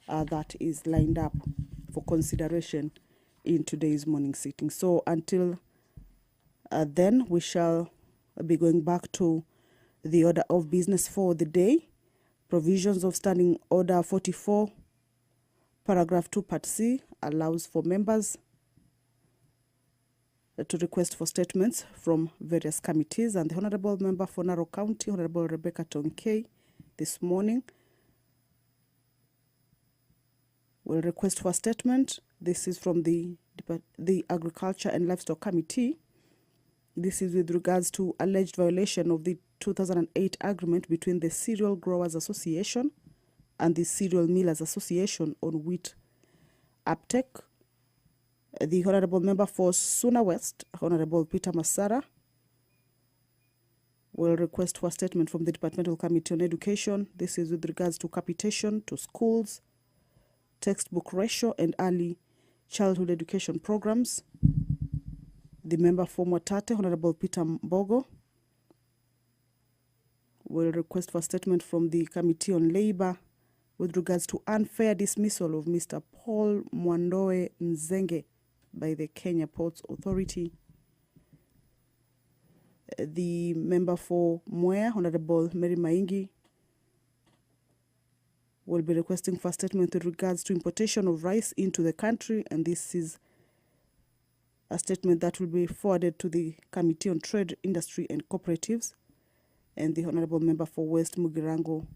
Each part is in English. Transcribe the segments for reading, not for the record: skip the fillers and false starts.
that is lined up for consideration in today's morning sitting. So until then, we shall be going back to the order of business for the day. Provisions of Standing Order 44, Paragraph 2, Part C, allows for members to request for statements from various committees. And the Honorable Member for Narok County, Honorable Rebecca Tonkei, this morning will request for a statement. This is from the Agriculture and Livestock Committee. This is with regards to alleged violation of the 2008 agreement between the Cereal Growers Association and the Cereal Millers Association on wheat uptake. The Honorable Member for Suna West, Honorable Peter Masara, will request for a statement from the Departmental Committee on Education. This is with regards to capitation to schools, textbook ratio, and early childhood education programs. The member for Mwatate, Honorable Peter Mbogo, will request for a statement from the Committee on Labor with regards to unfair dismissal of Mr. Paul Mwandoe Nzenge by the Kenya Ports Authority. The member for Mwea, Honorable Mary Maingi, will be requesting for a statement with regards to importation of rice into the country, and this is a statement that will be forwarded to the Committee on Trade, Industry and Cooperatives. And the Honorable Member for West Mugirango,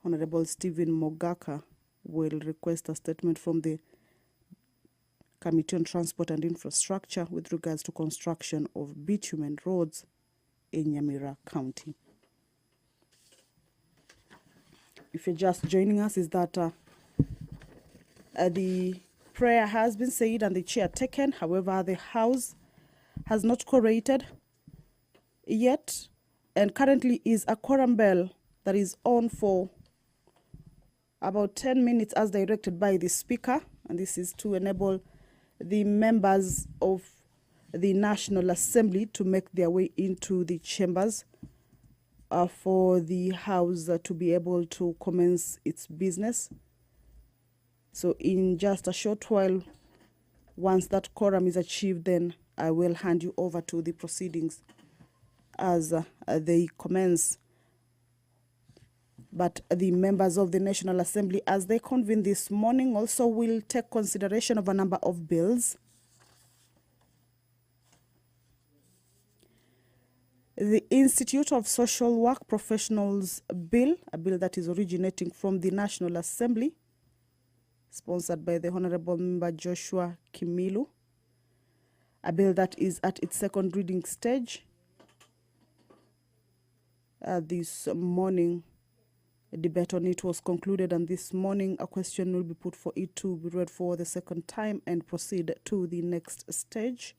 Honorable Stephen Mogaka, will request a statement from the Committee on Transport and Infrastructure with regards to construction of bitumen roads in Nyamira County. If you're just joining us, is that the prayer has been said and the chair taken. However, the House has not corroborated yet, and currently is a quorum bell that is on for about 10 minutes as directed by the Speaker, and this is to enable the members of the National Assembly to make their way into the chambers for the House to be able to commence its business. So in just a short while, once that quorum is achieved, then I will hand you over to the proceedings as they commence. But the members of the National Assembly, as they convene this morning, also will take consideration of a number of bills. The Institute of Social Work Professionals Bill, a bill that is originating from the National Assembly, sponsored by the Honorable Member Joshua Kimilu, a bill that is at its second reading stage. This morning, a debate on it was concluded, and this morning a question will be put for it to be read for the second time and proceed to the next stage.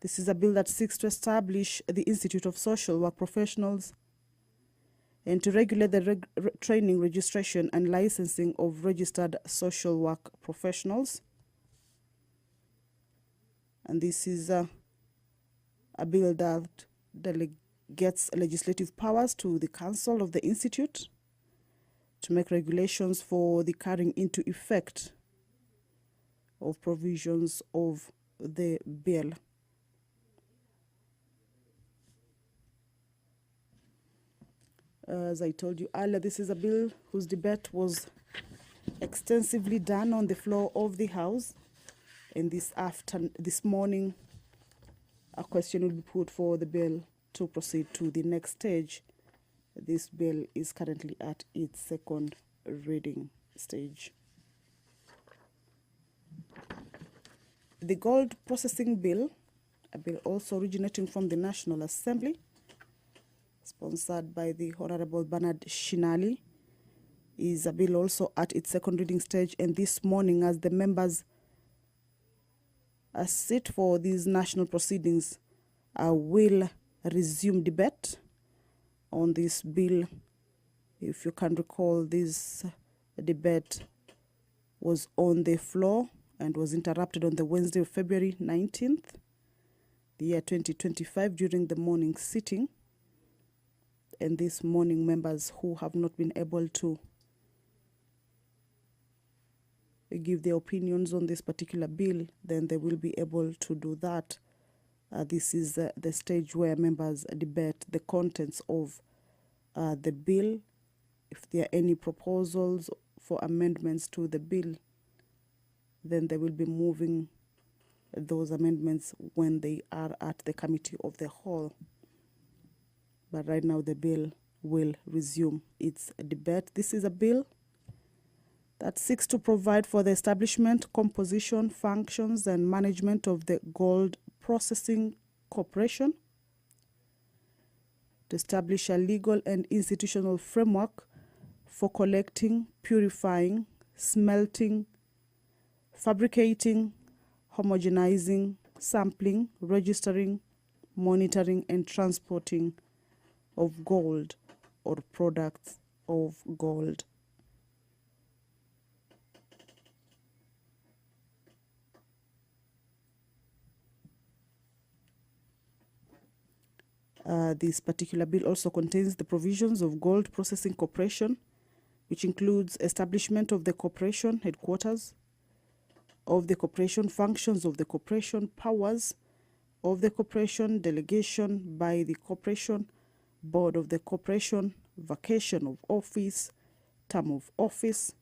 This is a bill that seeks to establish the Institute of Social Work Professionals and to regulate the training, registration, and licensing of registered social work professionals. And this is a bill that delegates legislative powers to the Council of the Institute to make regulations for the carrying into effect of provisions of the bill. As I told you earlier, this is a bill whose debate was extensively done on the floor of the House. And this morning, a question will be put for the bill to proceed to the next stage. This bill is currently at its second reading stage. The Gold Processing Bill, a bill also originating from the National Assembly, sponsored by the Honorable Bernard Shinali, is a bill also at its second reading stage. And this morning, as the members sit for these national proceedings, will resume debate on this bill. If you can recall, this debate was on the floor and was interrupted on the Wednesday of February 19th, the year 2025, during the morning sitting. And this morning, members who have not been able to give their opinions on this particular bill, then they will be able to do that. This is the stage where members debate the contents of the bill. If there are any proposals for amendments to the bill, then they will be moving those amendments when they are at the committee of the whole. But right now the bill will resume its debate. This is a bill that seeks to provide for the establishment, composition, functions, and management of the Gold Processing Corporation, to establish a legal and institutional framework for collecting, purifying, smelting, fabricating, homogenizing, sampling, registering, monitoring, and transporting of gold or products of gold. This particular bill also contains the provisions of Gold Processing Corporation, which includes establishment of the corporation headquarters, of the corporation functions of the corporation, powers of the corporation, delegation by the corporation, board of the corporation, vacation of office, term of office,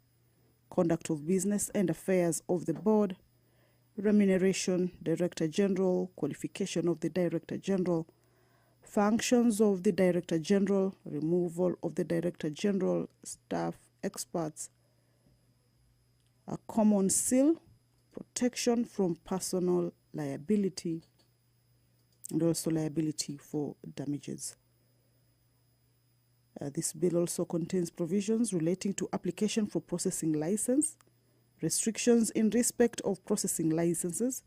conduct of business and affairs of the board, remuneration, director general, qualification of the director general, functions of the Director General, removal of the Director General, staff, experts, a common seal, protection from personal liability, and also liability for damages. This bill also contains provisions relating to application for processing license, restrictions in respect of processing licenses,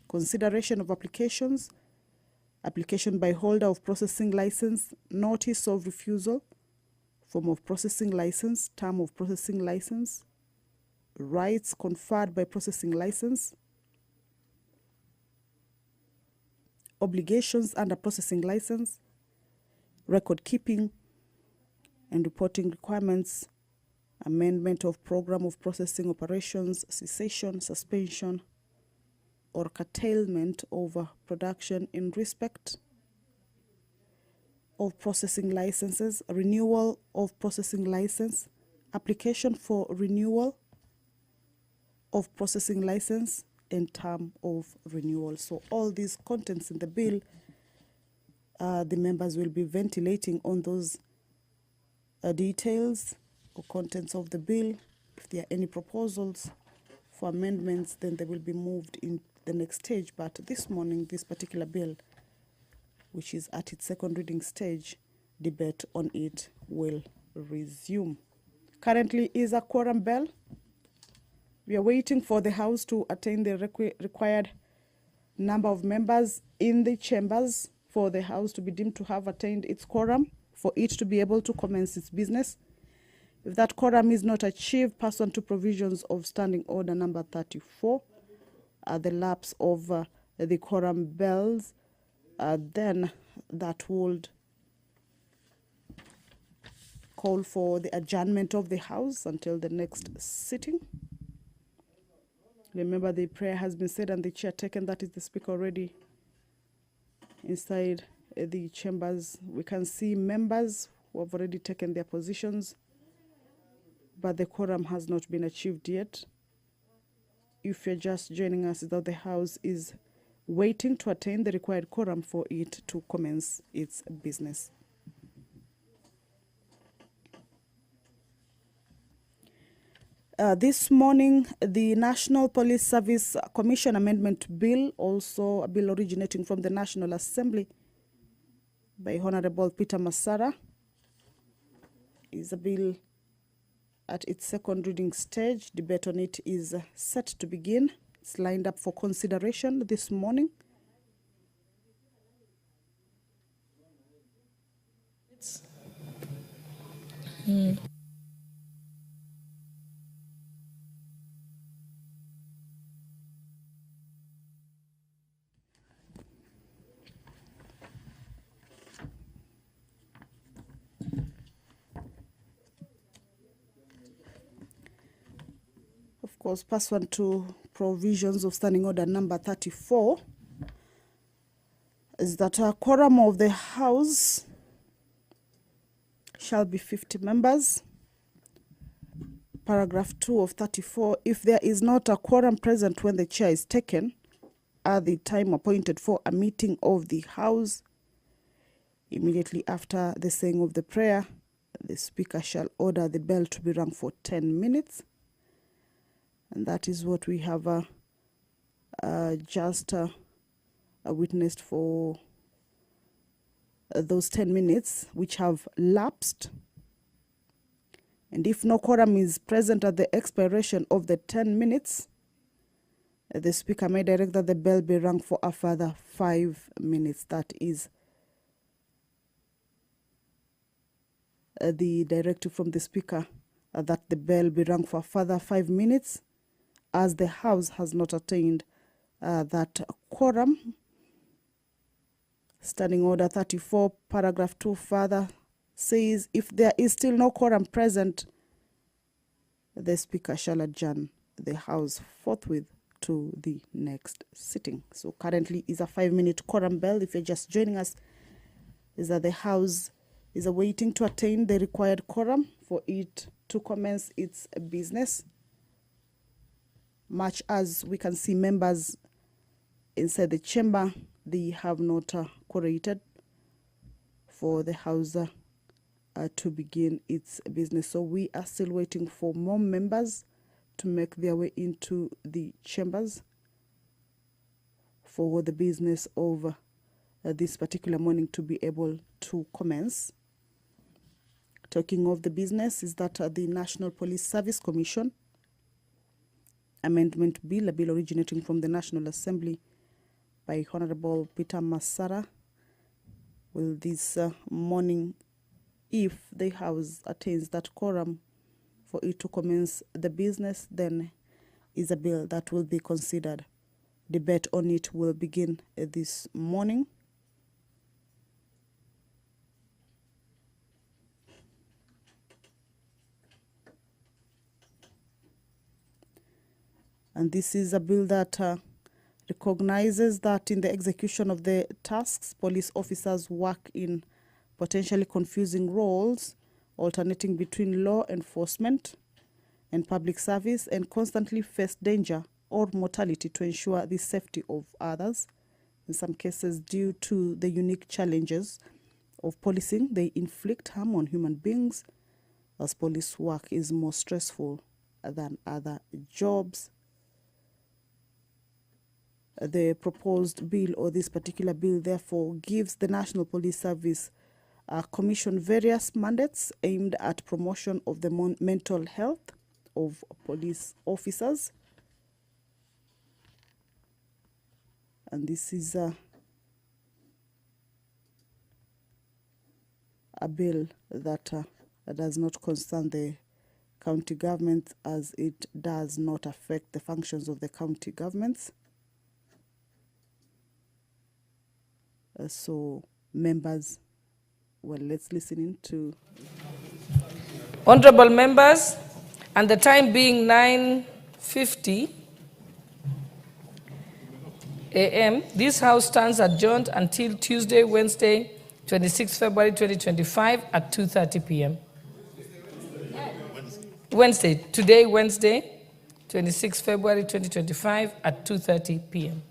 consideration of applications, application by holder of processing license, notice of refusal, form of processing license, term of processing license, rights conferred by processing license, obligations under processing license, record keeping and reporting requirements, amendment of program of processing operations, cessation, suspension, or curtailment of production in respect of processing licenses, renewal of processing license, application for renewal of processing license, and term of renewal. So all these contents in the bill, the members will be ventilating on those details or contents of the bill. If there are any proposals for amendments, then they will be moved in the next stage. But this morning, this particular bill, which is at its second reading stage, debate on it will resume. Currently is a quorum bell. We are waiting for the House to attain the required number of members in the chambers for the House to be deemed to have attained its quorum, for it to be able to commence its business. If that quorum is not achieved, pursuant to provisions of Standing Order number 34, the lapse of the quorum bells, then that would call for the adjournment of the House until the next sitting. Remember, the prayer has been said and the chair taken. That is the speaker already inside the chambers. We can see members who have already taken their positions, but the quorum has not been achieved yet. If you're just joining us, that the House is waiting to attain the required quorum for it to commence its business. This morning, the National Police Service Commission Amendment Bill, also a bill originating from the National Assembly by Honorable Peter Masara, is a bill at its second reading stage. Debate on it is set to begin. It's lined up for consideration this morning. Of course, pursuant to provisions of Standing Order number 34, is that a quorum of the House shall be 50 members. Paragraph 2 of 34, if there is not a quorum present when the chair is taken at the time appointed for a meeting of the House, immediately after the saying of the prayer, the Speaker shall order the bell to be rung for 10 minutes. And that is what we have just witnessed for those 10 minutes which have lapsed. And if no quorum is present at the expiration of the 10 minutes, the Speaker may direct that the bell be rung for a further 5 minutes. That is the directive from the Speaker, that the bell be rung for a further 5 minutes, as the House has not attained that quorum. Standing Order 34, paragraph 2 further says, if there is still no quorum present, the Speaker shall adjourn the House forthwith to the next sitting. So currently is a 5-minute quorum bell. If you're just joining us, is that the House is awaiting to attain the required quorum for it to commence its business. Much as we can see members inside the chamber, they have not quorated for the House to begin its business. So we are still waiting for more members to make their way into the chambers for the business of this particular morning to be able to commence. Talking of the business, is that the National Police Service Commission Amendment Bill, a bill originating from the National Assembly by Honorable Peter Masara, will this morning, if the House attains that quorum for it to commence the business, then is a bill that will be considered. Debate on it will begin this morning. And this is a bill that recognizes that in the execution of the tasks, police officers work in potentially confusing roles, alternating between law enforcement and public service, and constantly face danger or mortality to ensure the safety of others. In some cases, due to the unique challenges of policing, they inflict harm on human beings, as police work is more stressful than other jobs. The proposed bill, or this particular bill, therefore gives the National Police Service Commission various mandates aimed at promotion of the mental health of police officers. And this is a bill that does not concern the county government, as it does not affect the functions of the county governments. So members, well, let's listen in to... Honorable members, and the time being 9:50 a.m., this House stands adjourned until Tuesday, Wednesday, 26 February 2025 at 2:30 p.m. Wednesday, 26 February 2025 at 2:30 p.m.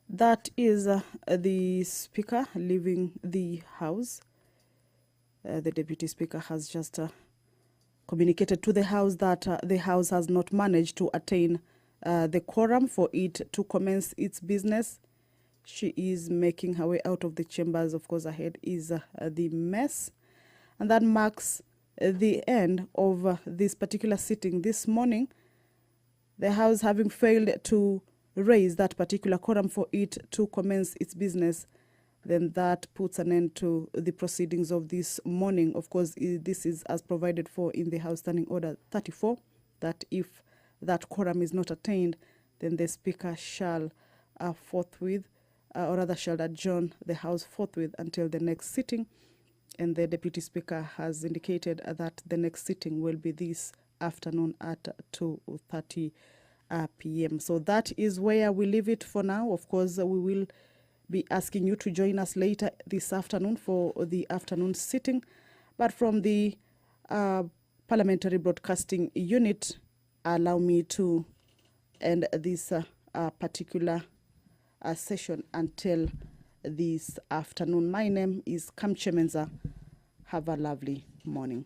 That is the Speaker leaving the House. The Deputy Speaker has just communicated to the House that the House has not managed to attain the quorum for it to commence its business. She is making her way out of the chambers. Of course, ahead is the mess. And that marks the end of this particular sitting this morning. The House having failed to raise that particular quorum for it to commence its business, then that puts an end to the proceedings of this morning. Of course, this is as provided for in the House Standing Order 34, that if that quorum is not attained, then the Speaker shall forthwith, or rather shall adjourn the House forthwith until the next sitting. And the Deputy Speaker has indicated that the next sitting will be this afternoon at 2:30 p.m. So that is where we leave it for now. Of course, we will be asking you to join us later this afternoon for the afternoon sitting. But from the Parliamentary Broadcasting Unit, allow me to end this particular session until this afternoon. My name is Kamchemenza. Have a lovely morning.